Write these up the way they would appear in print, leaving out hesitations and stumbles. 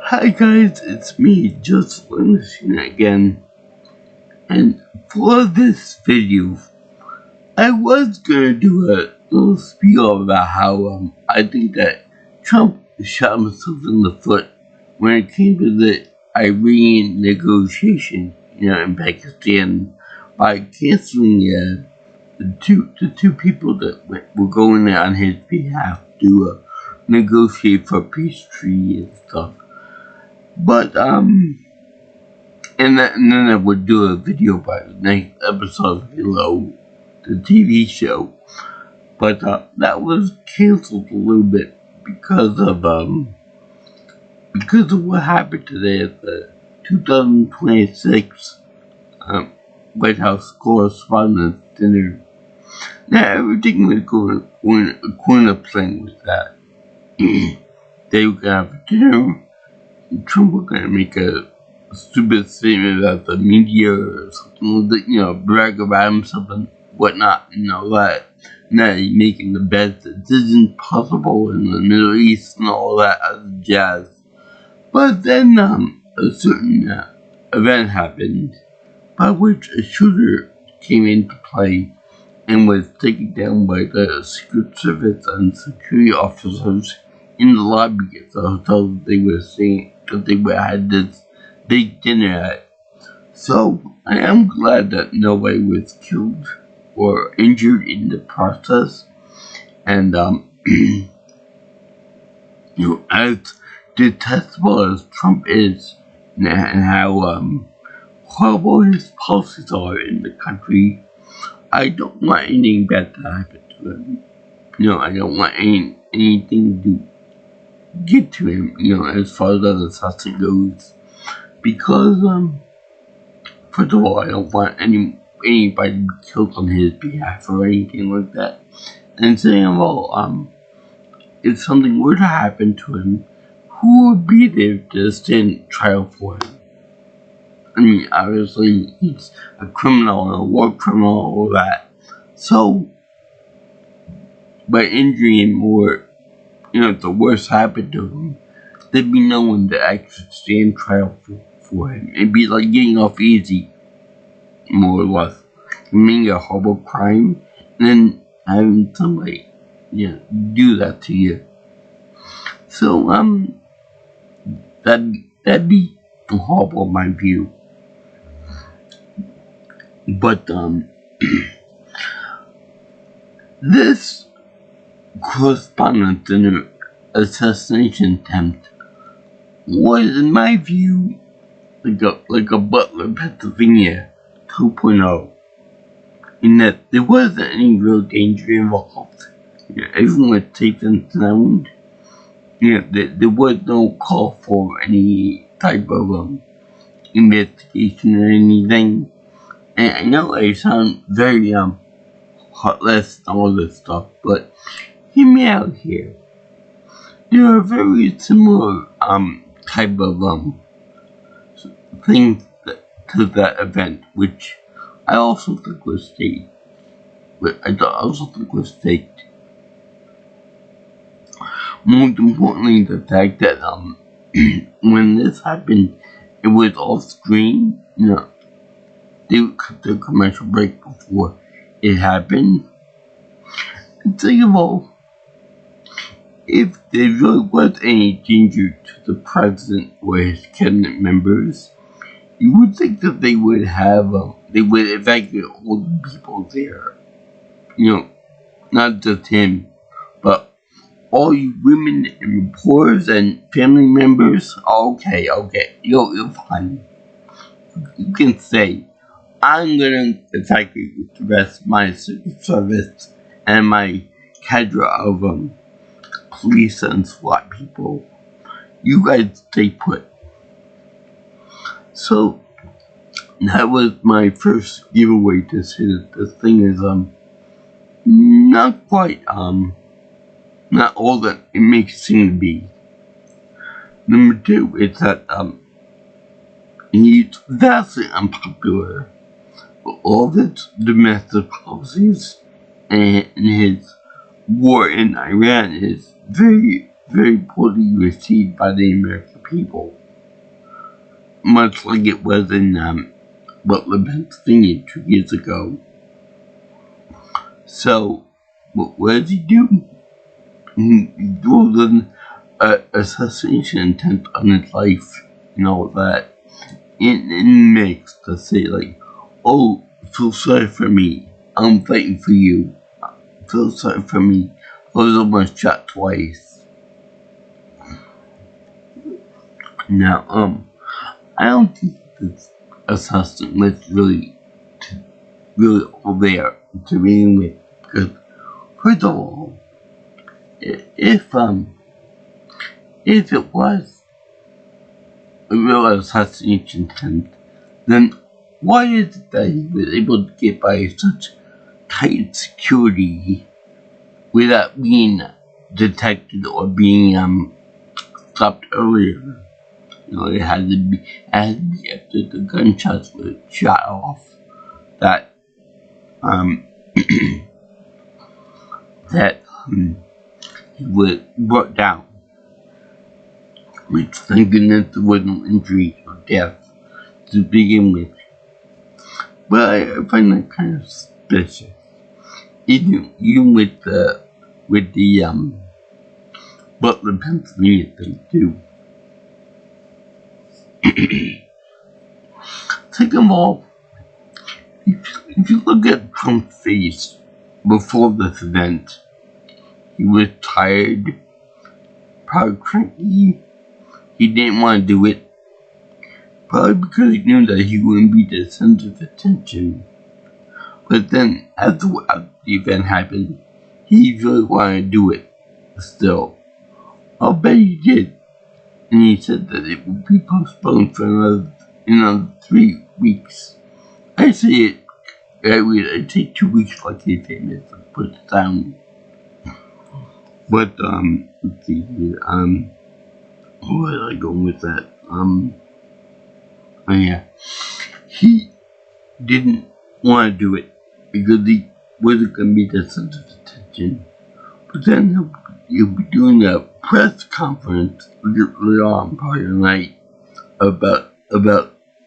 Hi guys, it's me, just listening again. And for this video, I was gonna do a little spiel about how I think that Trump shot himself in the foot when it came to the Iranian negotiation, in Pakistan, by canceling the two people that were going there on his behalf to negotiate for peace treaty and stuff. But and then I would do a video about the next episode of Halo, the TV show. But that was canceled a little bit because of what happened today at the 2026 White House Correspondents dinner. Now everything was going according to plan with that. They were gonna have a dinner. Trump was gonna make a stupid statement about the media or something like, brag about himself and whatnot, that he's making the best decisions possible in the Middle East and all that other jazz. But then a certain event happened by which a shooter came into play and was taken down by the Secret Service and security officers in the lobby at the hotel that they were staying, that they had this big dinner at. So I am glad that nobody was killed or injured in the process. And as detestable as Trump is and how horrible his policies are in the country, I don't want anything bad to happen to him. I don't want anything to get to him, as far as the assassin goes. Because, first of all, I don't want anybody to be killed on his behalf or anything like that. And second of all, if something were to happen to him, who would be there to stand trial for him? I mean, obviously, he's a criminal, a war criminal, all that. So, by injuring him or, if the worst happened to him, there'd be no one to actually stand trial for him. It'd be like getting off easy, more or less. Committing a horrible crime, and then having somebody, do that to you. So, that'd be horrible in my view. But, this Correspondents dinner assassination attempt was, in my view, like a Butler, Pennsylvania 2.0, in that there wasn't any real danger involved. Everyone was safe and sound. There was no call for any type of investigation or anything. And I know I sound very heartless and all this stuff, but hear me out here. There are very similar type of things to that event, which I also think was staged. Most importantly, the fact that when this happened, it was off screen. They would cut the commercial break before it happened. And second of all, if there really was any danger to the president or his cabinet members, you would think that they would evacuate all the people there. Not just him, but all you women and reporters and family members. Okay, you're fine. You can say, I'm gonna evacuate with the rest of my Secret Service and my cadre of police and SWAT people. You guys stay put. So that was my first giveaway to say that this thing is not quite not all that it makes it seem to be. Number two is that he's vastly unpopular. All of his domestic policies and his war in Iran is very, very poorly received by the American people, much like it was in Butler, Pennsylvania 2 years ago. So, what does he do? He throws an assassination attempt on his life and all that in mix to say like, oh, feel sorry for me, I'm fighting for you, feel sorry for me, I was almost shot twice. Now, I don't think this assassin was really all there to begin with, because first of all, if it was a real assassination attempt, then why is it that he was able to get by such tight security without being detected or being stopped earlier? You know, it had to be after the gunshots were shot off that he was brought down. Which, thank goodness, there was no injury or death to begin with. But I find that kind of suspicious. Even with the Butler, Pennsylvania thing too. Second of all, if you look at Trump's face before this event, he was tired, probably cranky. He didn't want to do it, probably because he knew that he wouldn't be the center of attention. But then, after the event happened, he really wanted to do it still. I'll bet he did. And he said that it would be postponed for another 3 weeks. I say I'd take 2 weeks like he famous to put it down. But, let's see here, where was I going with that? Oh yeah. He didn't want to do it because he wasn't going to be the center of attention. But then he'll be doing a press conference later on, probably tonight, about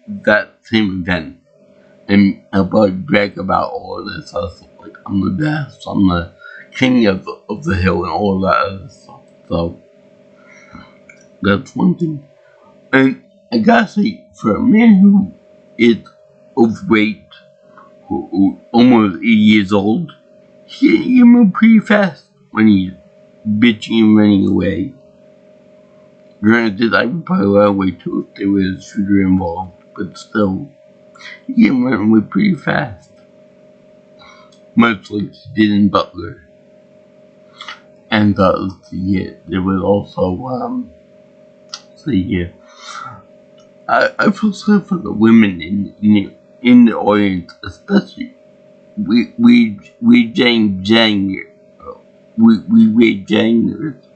that same event. And I'll probably brag about all of this stuff, like I'm the best, I'm the king of the hill and all that other stuff. So that's one thing. And I gotta say, for a man who is overweight, who almost 80 years old, he moved pretty fast when he's bitching and running away. Granted, I would probably run away too if there was a shooter involved, but still, he can run away pretty fast. Much like he did in Butler. And let's see here, there was also, I feel sorry for the women in the audience, especially Jang Jang, or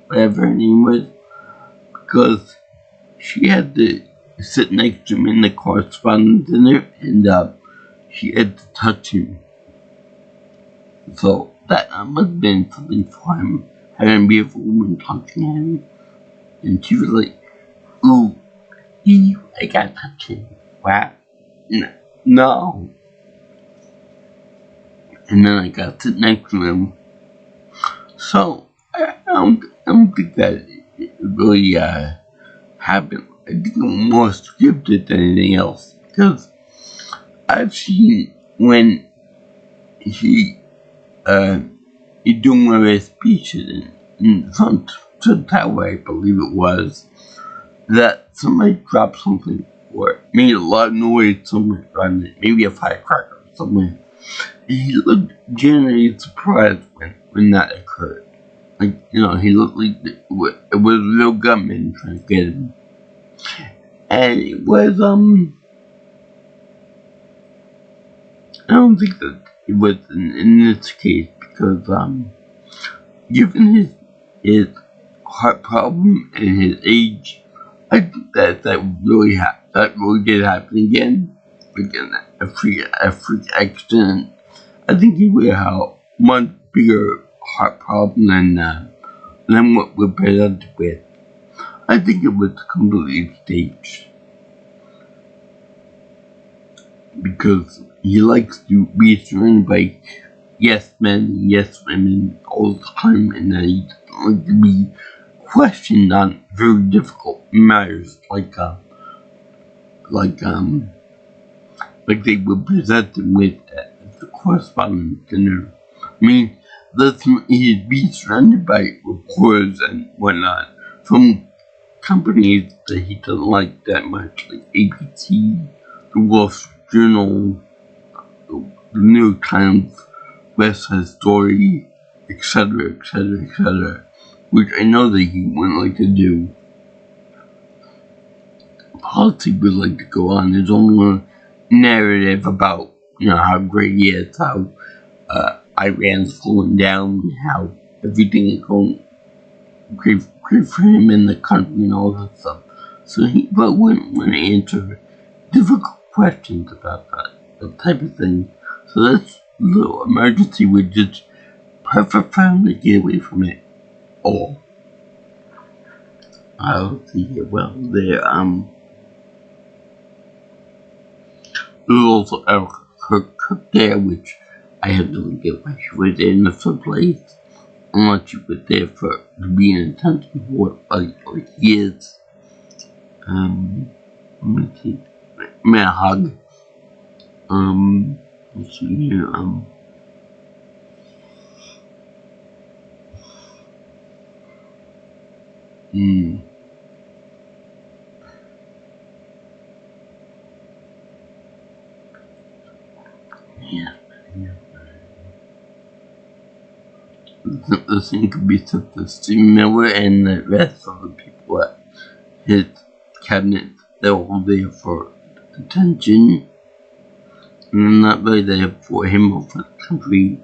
whatever her name was, because she had to sit next to him in the Correspondents dinner, and she had to touch him. So that must have been something for him, having a beautiful woman touching him, and she was like, "Ooh, I gotta touch him." What? No. And then I got to sit next to him. So I don't think that it really happened. I think it was more scripted than anything else, because I've seen when he doing one of his speeches in some tower, I believe it was, that somebody dropped something or made a lot of noise somewhere around it, maybe a firecracker or something. And he looked genuinely surprised when that occurred. Like, you know, he looked like it was a real gunman trying to get him. And it was, I don't think that it was in this case, because, given his heart problem and his age, I think that really did happen again. Again, a freak accident. I think he would have a much bigger heart problem than what we're presented with. I think it was completely staged. Because he likes to be surrounded by yes men and yes women all the time, and then he doesn't like to be questioned on very difficult matters like they would present him with at the correspondence dinner. I mean, he'd be surrounded by reporters and whatnot from companies that he doesn't like that much, like ABC, the Wall Street Journal, the New York Times, West Side Story, etc., etc., etc., which I know that he wouldn't like to do. Politics would like to go on his own narrative about, how great he is, how Iran's falling down, how everything is going great for him in the country and all that stuff. So he wouldn't want to answer difficult questions about that type of thing. So this little emergency would just perfect for him to get away from it all. I'll see here. Well, there's also her cook there, which I have no idea why she was there in the first place. Unless she was there to be an attention for like he is. Let me see. May I hug? Let's see here. Yeah. The thing could be said to Steve Miller and the rest of the people at his cabinet. They're all there for attention. And I'm not really there for him or for the country.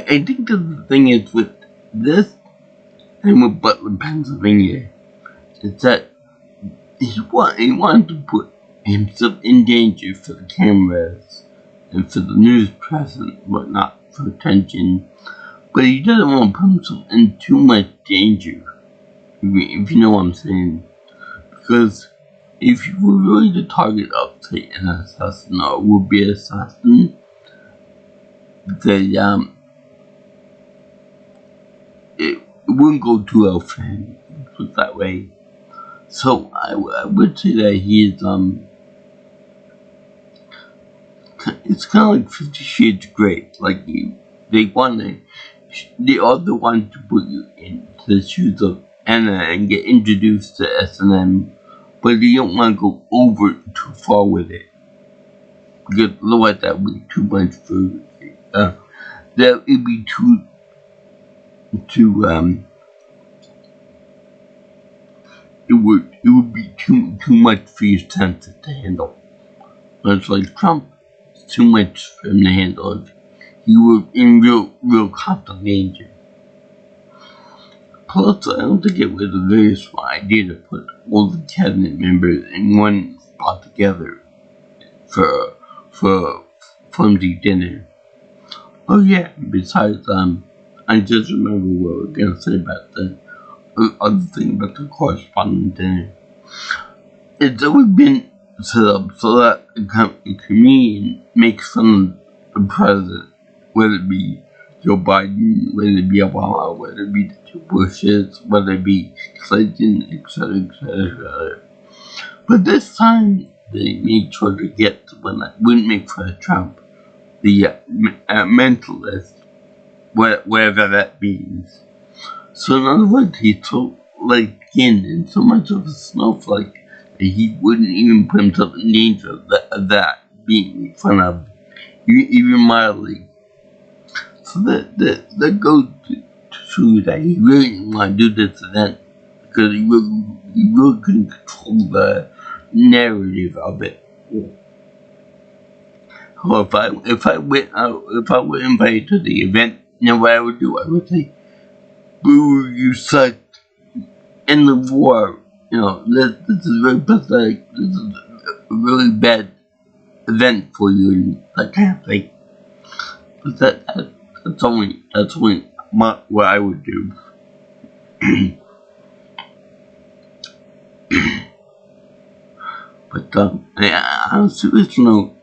I think that the thing is with this and with Butler, Pennsylvania, is that he wanted to put himself in danger for the cameras and for the news press and whatnot for attention, but he doesn't want to put himself in too much danger, if you know what I'm saying. Because if you were really the target of, say, an assassin or a would-be assassin, then it wouldn't go too well for him, put it that way. So I would say that he is it's kind of like 50 Shades of Grey. Like they are the ones to put you into the shoes of Anna and get introduced to S&M, but they don't want to go over too far with it, because otherwise that would be too much for that would be too it would be too much for your senses to handle. It's like Trump, it's too much for him to handle. He was in real constant danger. Plus, I don't think it was a very smart idea to put all the cabinet members in one spot together for flimsy dinner. Oh yeah, besides, I just remember what we were gonna say about the other thing about the correspondent dinner. It's always been set up so that a comedian makes fun of the president, whether it be Joe Biden, whether it be Obama, whether it be the two Bushes, whether it be Clinton, etc., etc., etc. But this time, they made sure to get someone that wouldn't make fun of Trump, the mentalist, whatever that means. So in other words, he's so thin and so much of a snowflake that he wouldn't even put himself in danger of that being made fun of, even mildly. So that goes to show that he really didn't want to do this event, because he really couldn't control the narrative of it. Or if I were invited to the event, you know what I would do? I would say, "Boo, you suck." In the war, this is very pathetic. This is a really bad event for you, and that kind of thing. But that's only what I would do. But on a serious note,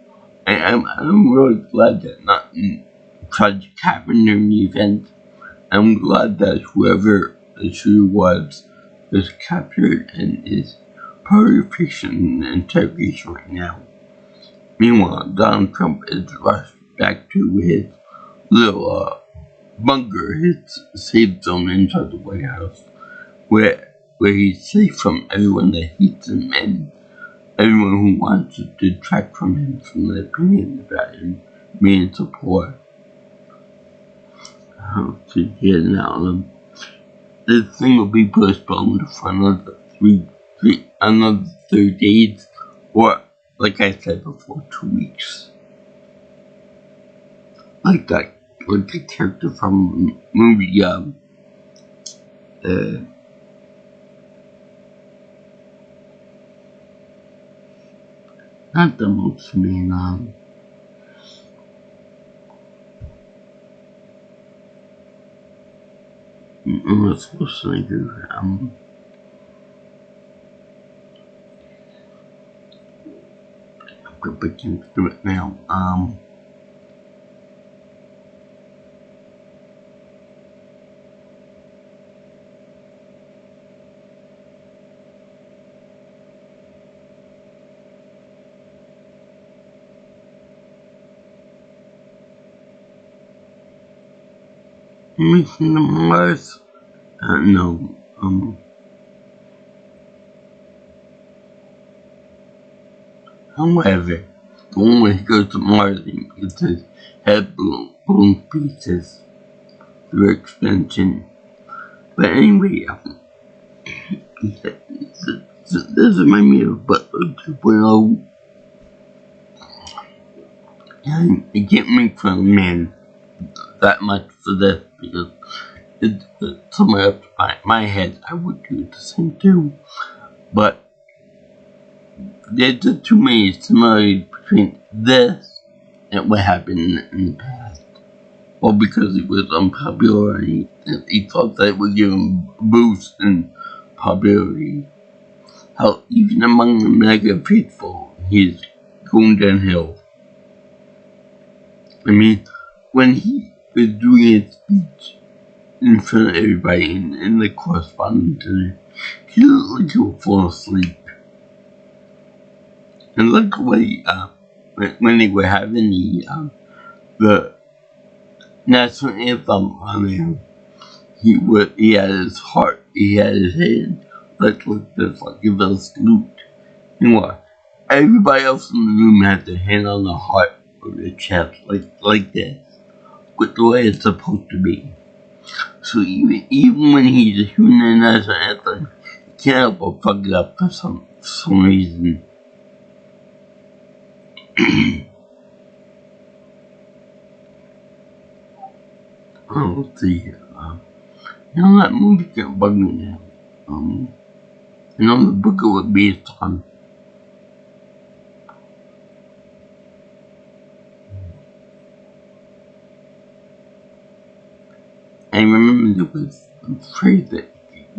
I'm really glad that nothing tragic happened during the event. I'm glad that whoever the shooter was captured and is part of fiction and interrogation right now. Meanwhile, Donald Trump is rushed back to his little bunker, his safe zone inside the White House, where he's safe from everyone that hates him and everyone who wants to detract from him, from their opinion about him being support. Now, this thing will be postponed for another another 3 days, or like I said before, 2 weeks. Like the character from the movie, not the most man, what's supposed to do, but I can't do it now, Mission to Mars, no, however, the one where he goes to Mars and gets his head blown pieces through expansion. But anyway, this reminds me of Butler 2.0. And I can't make fun of man that much for this because it's somewhere up to my head. I would do the same too. But there's just too many similarities between this and what happened in the past. Well, because it was unpopular and he thought that it would give him a boost in popularity. How even among the mega faithful, he's going downhill. I mean, when he was doing his speech in front of everybody in the correspondence center, he looked like he would fall asleep. And luckily, when they were having the national anthem on there, he had his heart, he had his hand like this, like give a salute. You know what? Everybody else in the room had their hand on their heart or their chest, like this, with the way it's supposed to be. So even when he's doing the national anthem, he can't help but fuck it up for some reason. Let's see. That movie can't bug me now. The book it was based on. I remember there was a phrase that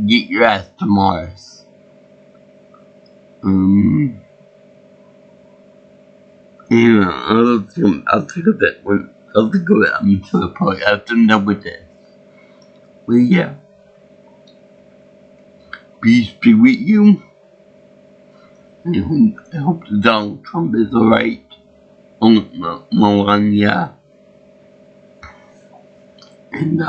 get your ass to Mars. I'll think of that when I'll think of it until probably after I'm done with it. Well, yeah. Peace be with you. I hope that Donald Trump is alright. Melania. And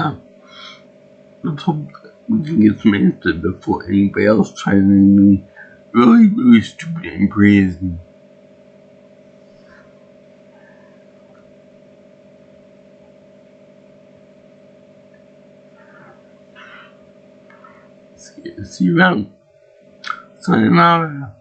let's hope that we can get some answers before anybody else tries anything really, really stupid and crazy. See you around. Sayonara.